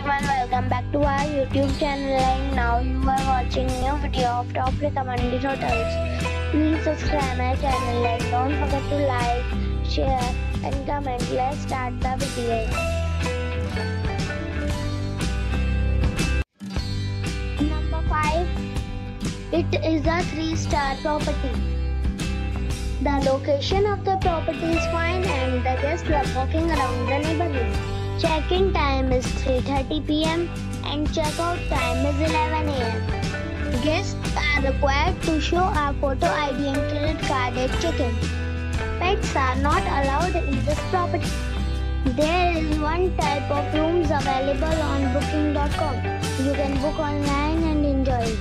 everyone, welcome back to our YouTube channel, and now you are watching new video of top recommended hotels. Please subscribe my channel and don't forget to like, share and comment. Let's start the video. Number 5. It is a 3-star property. The location of the property is fine and the guests love walking around the neighborhood. Check-in time is 3:30 p.m. and check-out time is 11 a.m. Guests are required to show a photo ID and credit card at check-in. Pets are not allowed in this property. There is one type of rooms available on booking.com. You can book online and enjoy it.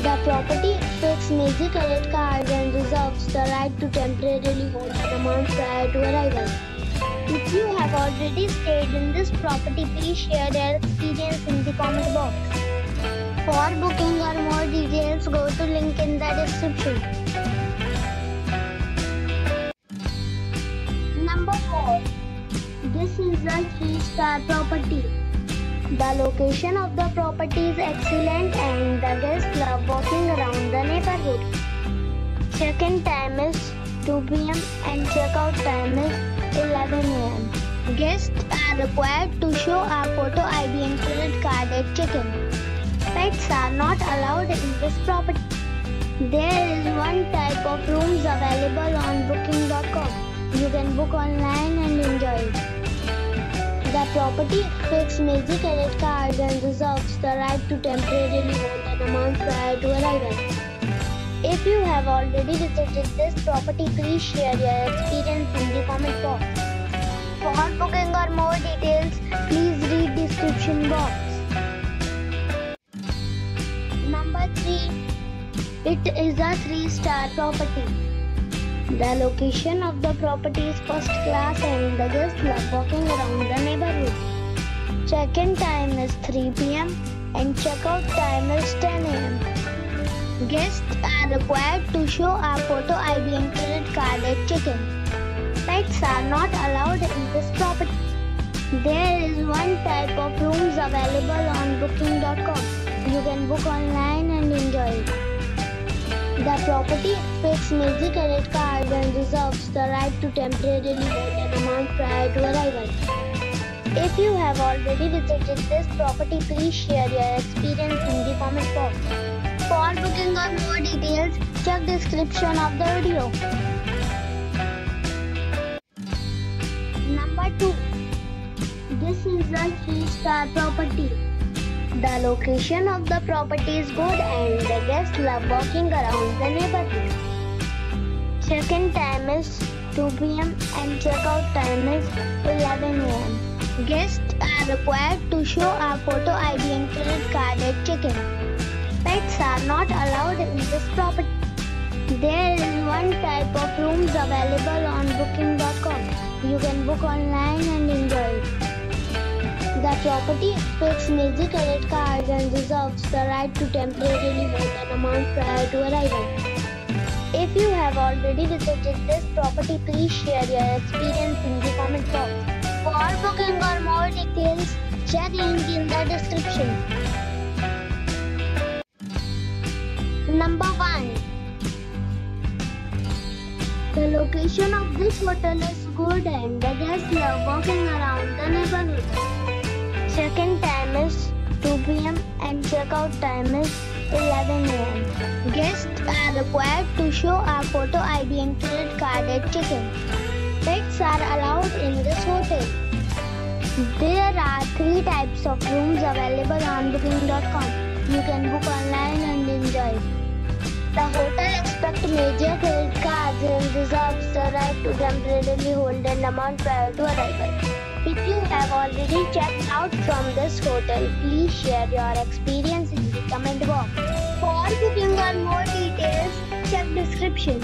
The property accepts major credit cards and reserves the right to temporarily hold an amount prior to arrival. If you have already stayed in this property, please share your experience in the comment box. For booking or more details, go to link in the description. Number 4. This is a 3-star property. The location of the property is excellent and the guests love walking around the neighborhood. Check-in time is 2 p.m. and check-out time is 11 a.m. Guests are required to show a photo ID and credit card at check-in. Pets are not allowed in this property. There is one type of rooms available on booking.com. You can book online and enjoy it. The property accepts major credit cards and reserves the right to temporarily hold an amount prior to arrival. If you have already visited this property, please share your experience in the comment box. For booking or more details, please read description box. Number 3. It is a 3-star property. The location of the property is first class and the guests love walking around the neighborhood. Check-in time is 3 p.m. and check-out time is 10 a.m. Guests are required to show a photo ID and credit card at check-in. Pets are not allowed in this property. There is one type of rooms available on booking.com. You can book online and enjoy it. The property accepts major credit cards and reserves the right to temporarily hold an amount prior to arrival. If you have already visited this property, please share your experience in the comment box. For booking or more details, check description of the video. Number 2. This is a 3-star property. The location of the property is good and the guests love walking around the neighborhood. Check-in time is 2 p.m. and check-out time is 11 a.m. Guests are required to show a photo ID and credit card at check-in. Pets are not allowed in this property. There is one type of rooms available on booking.com. You can book online and enjoy it. The property accepts major credit cards and reserves the right to temporarily hold an amount prior to arrival. If you have already visited this property, please share your experience in the comment box. For booking or more details, check link in the description. Number 1. The location of this hotel is good and the guests love walking around the neighborhood. Check-in time is 2 p.m. and check-out time is 11 a.m. Guests are required to show a photo ID and credit card at check-in. Pets are allowed in this hotel. There are 3 types of rooms available on booking.com. You can book online and enjoy it. The hotel accepts major credit cards and reserves the right to temporarily hold an amount prior to arrival. If you have already checked out from this hotel, please share your experience in the comment box. For booking or more details, check description.